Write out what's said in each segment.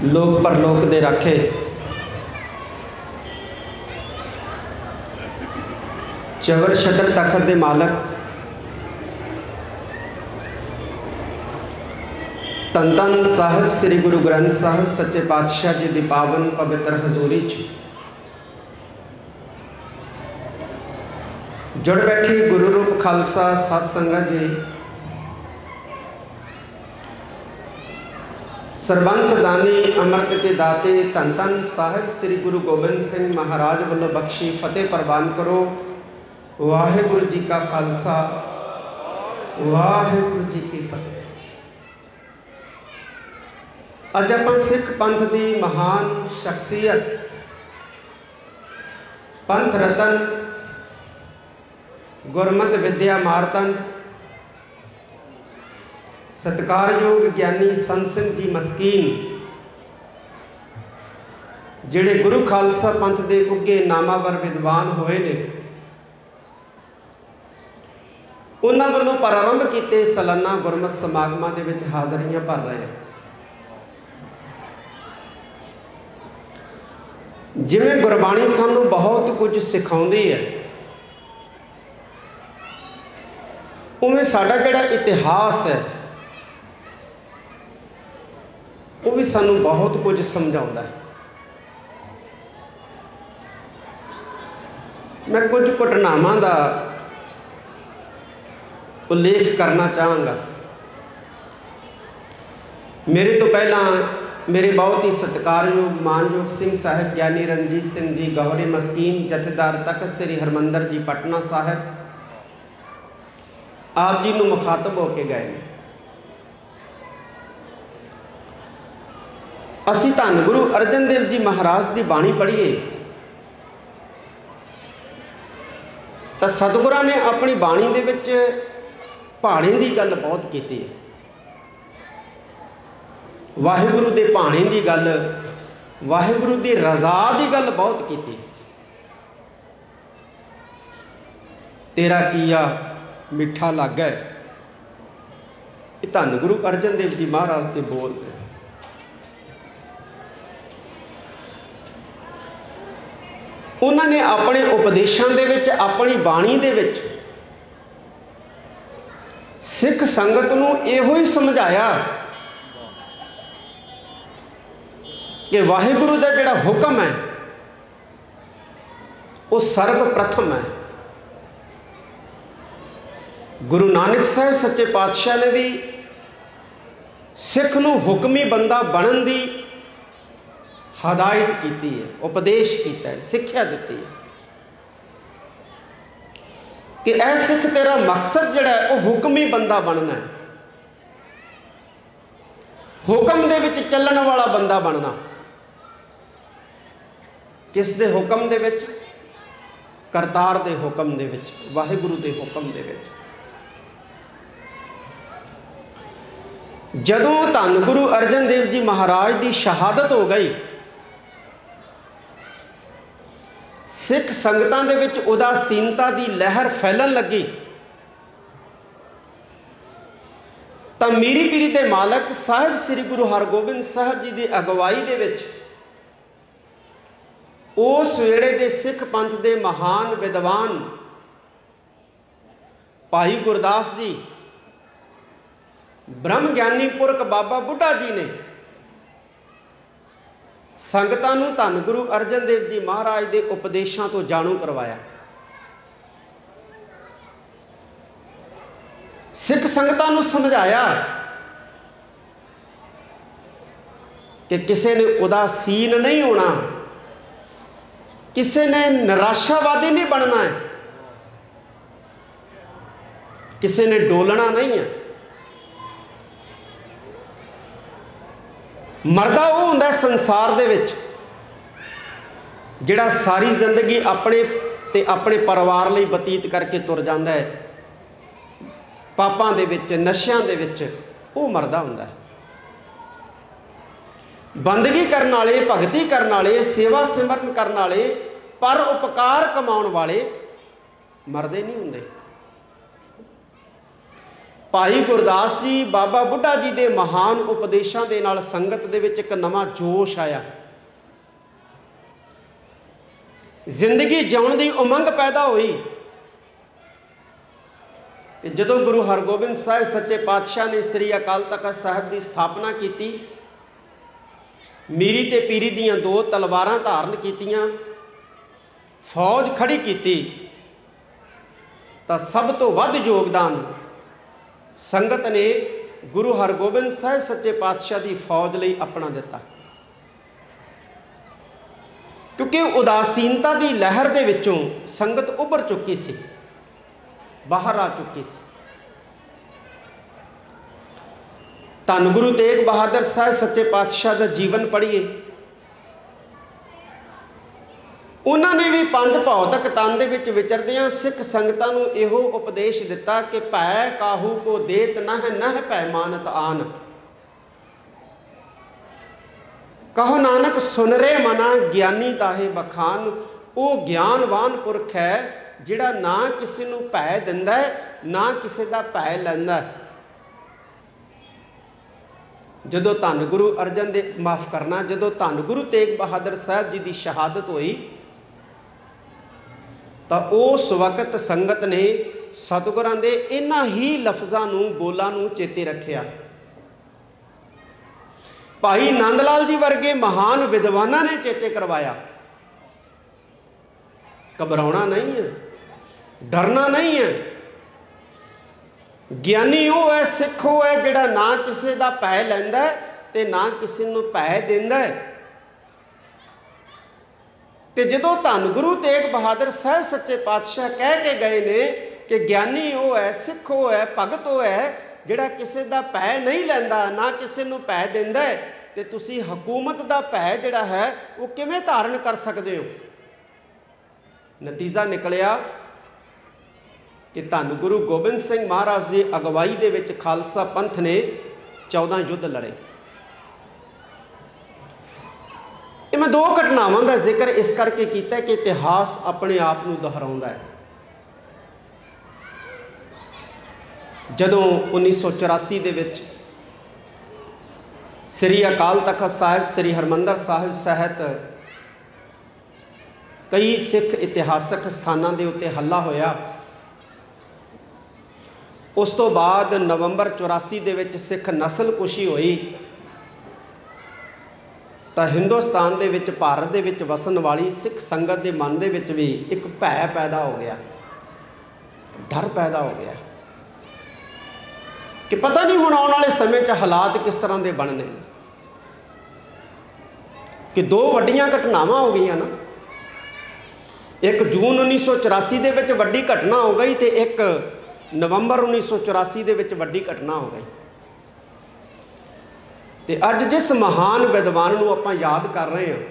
लोक परलोक दे राखे चवर छतर तखत दे मालक धन धन साहिब श्री गुरु ग्रंथ साहिब सच्चे पातशाह जी की पावन पवित्र हजूरी जुड़ बैठी गुरु रूप खालसा सत संगत जी सरबंस दानी अमृत के दाते धन धन साहिब श्री गुरु गोबिंद सिंह महाराज वालों बख्शी फतेह प्रवान करो। वाहिगुरु जी का खालसा वाहिगुरु जी की फतेह। अज आप सिख पंथ की महान शख्सियत पंथ रतन गुरमत विद्या मारतंड सत्कारयोग ज्ञानी संत सिंह जी मस्कीन जिहड़े गुरु खालसा पंथ के उगे नामावर विद्वान होए ने उन्हां वल्लों प्रारंभ किए सालाना गुरमत समागमां दे विच हाज़रियां भर रहे हैं। जिवें गुरबाणी सानूं बहुत कुछ सिखाउंदी है उवें साडा जिहड़ा इतिहास है वो भी सानू बहुत कुछ समझाता है। मैं कुछ घटनावां का उल्लेख करना चाहांगा। मेरे तो पहला मेरे बहुत ही सत्कारयोग मानयोग सिंह साहिब ज्ञानी रणजीत सिंह जी गौहरे मस्कीन जथेदार तख्त श्री हरमंदर जी पटना साहिब आप जी नूं मुखातब होके गए। असी धन गुरु अर्जन देव जी महाराज की बाणी पढ़ीए तो सतगुरां ने अपनी बाणी दे विच भाणे की गल बहुत की है। वाहिगुरु के भाणे की गल वाहिगुरु की रज़ा की गल बहुत की। तेरा किया मिठा लागै ये धन गुरु अर्जन देव जी महाराज के बोल ने। उन्होंने अपने उपदेशों के विच अपनी बाणी दे विच सिख संगत नूं इहो ही समझाया कि वाहिगुरु का जिहड़ा हुक्म है वो सर्वप्रथम है। गुरु नानक साहब सच्चे पातशाह ने भी सिख नूं हुक्मी बंदा बनन दी हदायत की है, उपदेश किया है, सिक्ख्या दी है कि ऐ सिख तेरा मकसद जिहड़ा है वह हुक्मी बंदा बनना है, हुक्म दे विच चलण वाला बंदा बनना। किस दे हुक्म दे विच? करतार दे हुक्म दे विच, वाहिगुरु दे हुक्म दे विच। जदों धन गुरु अर्जन देव जी महाराज की शहादत हो गई सिख संगतां दे विच उदासीनता की लहर फैलन लगी तो मीरी पीरी दे मालक साहिब श्री गुरु हरगोबिंद साहब जी की अगवाई दे विच उस वेले दे सिख पंथ के महान विद्वान भाई गुरदास जी ब्रह्म ज्ञानी पुरख बाबा बुढ़ा जी ने संगतां नूं धन गुरु अर्जन देव जी महाराज के उपदेशों तो जाणू करवाया। सिख संगतां नूं समझाया कि किसी ने उदासीन नहीं होना, किसी ने निराशावादी नहीं बनना है, किसी ने डोलना नहीं है। मरदा वो हुंदा संसार दे विच जिहड़ा सारी जिंदगी अपने ते अपने परिवार लई बतीत करके तुर जांदा है, पापां दे विच नशियां दे विच वो मरदा हुंदा है। बंदगी करने वाले, भगती करने वाले, सेवा सिमरन करने वाले, पर उपकार कमाउण वाले मरदे नहीं हुंदे। भाई गुरदास जी बाबा बुढ़ा जी के महान उपदेशों के नाल संगत दे विच एक नवा जोश आया, जिंदगी जिउण दी उमंग पैदा हुई। ते जदों गुरु हरगोबिंद साहिब सच्चे पातशाह ने श्री अकाल तख्त साहिब की स्थापना की, मीरी ते पीरी दियां दो तलवारां धारण कीतियां, फौज खड़ी की, तो सब तो वध योगदान संगत ने गुरु हरगोबिंद साहिब सच्चे पातशाह की फौज लई अपना दिता, क्योंकि उदासीनता की लहर दे विचों संगत उभर चुकी सी, बाहर आ चुकी सी। धन गुरु तेग बहादुर साहब सच्चे पातशाह का जीवन पढ़िए, उन्होंने भी पंज भौतिक तन दे विच विचरदियां सिख संगतां नूं इहो उपदेश दिता कि भै काहू को देत नह नह भै मानत आन, कहो नानक सुन रे मना ज्ञानी ताहे बखान। वो ज्ञानवान पुरख है जिहड़ा ना किसी नूं भै दिंदा है, ना किसी दा भै लैंदा है। जदों धन गुरु अर्जन दे माफ़ करना, जदों धन गुरु तेग बहादुर साहब जी की शहादत हुई, तो उस वक्त संगत ने सतगुरां दे इन्हां ही लफ्ज़ां नूं बोलां नूं चेते रखिया। भाई नंद लाल जी वर्गे महान विद्वानां ने चेते करवाया, घबराउणा नहीं है, डरना नहीं है। ज्ञानी वो है, सिख वो है जिहड़ा ना किसी दा भै लैंदा है ते ना किसी नूं भै दिंदा है। ते जदों धन गुरु तेग बहादुर साहब सच्चे पातशाह कह के गए ने कि ज्ञानी वो है, सिख वो है, भगत वो है जिहड़ा किसी दा भै नहीं लैंदा, ना किसी नूं भै दिंदा है, ते तुसीं हकूमत दा भै जिहड़ा है वो किवें धारण कर सकदे हो। नतीजा निकलिया कि धन गुरु गोबिंद सिंह महाराज की अगवाई दे विच खालसा पंथ ने 14 युद्ध लड़े। ये मैं दो घटनावां का जिक्र इस करके किया कि इतिहास अपने आप को दोहराउंदा है। जदों 1984 दे विच श्री अकाल तख्त साहिब श्री हरमंदर साहिब सहित कई सिख इतिहासक स्थानों के उत्ते हल्ला होया, उस तो बाद नवंबर 84 दे विच सिख नस्लकुशी हुई, तो हिंदुस्तान दे विच भारत दे विच वसन वाली सिख संगत के मन दे विच भी एक भय पैदा हो गया, डर पैदा हो गया कि पता नहीं हुण आने वाले समय च हालात किस तरह के बनने। कि दो वड्डियां घटनावां हो गई ना, एक जून 1984 दे विच वड्डी घटना हो गई, तो एक नवंबर 1984 दे विच वड्डी घटना हो गई। तो अज जिस महान विद्वान नूं आपां याद कर रहे हैं,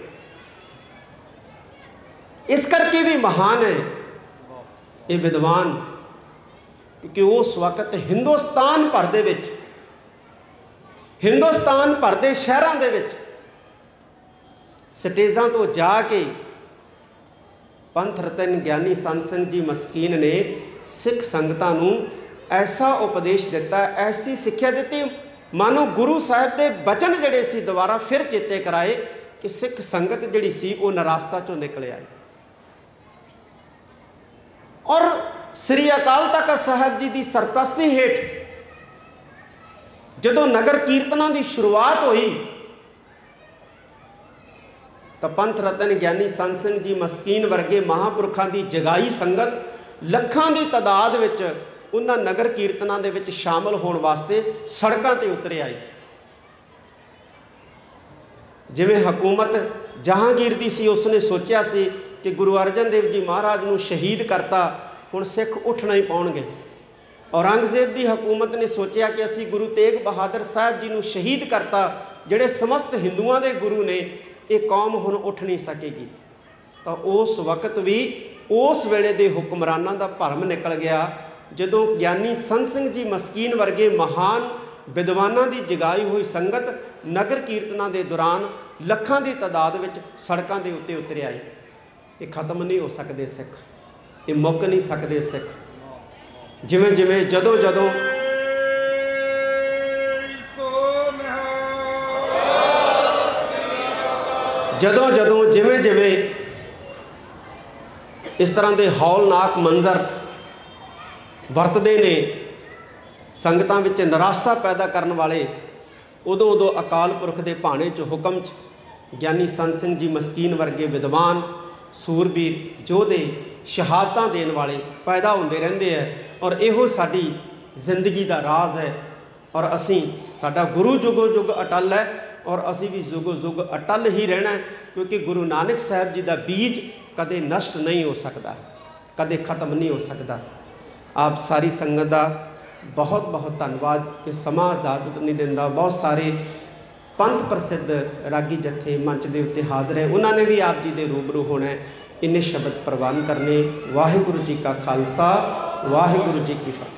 इस करके भी महान है ये विद्वान, क्योंकि उस वक्त हिंदुस्तान भर दे विच, हिंदुस्तान भर दे शहरां दे विच स्टेजां तो जाके पंथ रतन ज्ञानी संत सिंह जी मस्कीन ने सिख संगतां नूं ऐसा उपदेश दिता, ऐसी सिक्ख्या दी, मानो गुरु साहब के बचन जड़े सी दोबारा फिर चेते कराए कि सिख संगत जिहड़ी सी वो निराशता चों निकल आई। और श्री अकाल तख्त साहब जी की सरप्रस्ती हेठ जदों नगर कीर्तनां की शुरुआत हुई, तो पंथ रतन ज्ञानी संत सिंह जी मस्कीन वर्गे महापुरखों की जगाई संगत लखां की तादाद विच उन्हां नगर कीर्तनां दे विच शामिल होने वास्ते सड़कों पर उतरे आई। जिवें हुकूमत जहांगीर दी सी, उसने सोचा सी कि गुरु अर्जन देव जी महाराज नूं शहीद करता, हुण सिख उठना ही पाउणगे। औरंगजेब की हुकूमत ने सोचा कि असी गुरु तेग बहादुर साहब जी नूं शहीद करता, जिहड़े समस्त हिंदुओं के गुरु ने, ये कौम हुण उठ नहीं सकेगी। तो उस वक्त भी उस वेले दे हुक्मरानां दा भरम निकल गया, जदों ज्ञानी संत सिंह जी मस्कीन वर्गे महान विद्वानां की जगाई हुई संगत नगर कीर्तनां के दौरान लखां की तादाद विच सड़कों के उत्ते उतरे आई। ये खत्म नहीं हो सकते सिख, ये मुक नहीं सकते सिख। जिवें जिवें जदों जदों जदों जदों जिवें जिवें इस तरह के हौलनाक मंजर वरतते ने संगतां विच निराशता पैदा करने वाले, उदों उदों अकाल पुरख के भाणे च हुक्म च ज्ञानी संत सिंह जी मस्कीन वर्गे विद्वान सूरबीर योधे शहादतां देने वाले पैदा होंदे रहिंदे है। और इहो साडी जिंदगी का राज है। और असीं साडा गुरु जुगो जुग अटल है और असीं भी जुगो जुग अटल ही रहना है, क्योंकि गुरु नानक साहब जी का बीज कदे नष्ट नहीं हो सकता, कदे खत्म नहीं हो सकता। आप सारी संगत का बहुत बहुत धन्यवाद कि समा इजाजत नहीं देता। बहुत सारे पंथ प्रसिद्ध रागी जत्थे मंच के उत्ते हाजिर है, उन्होंने भी आप जी के रूबरू होना है, इन्ने शब्द प्रवान करने। वाहिगुरु जी का खालसा, वाहिगुरु जी की फतेह।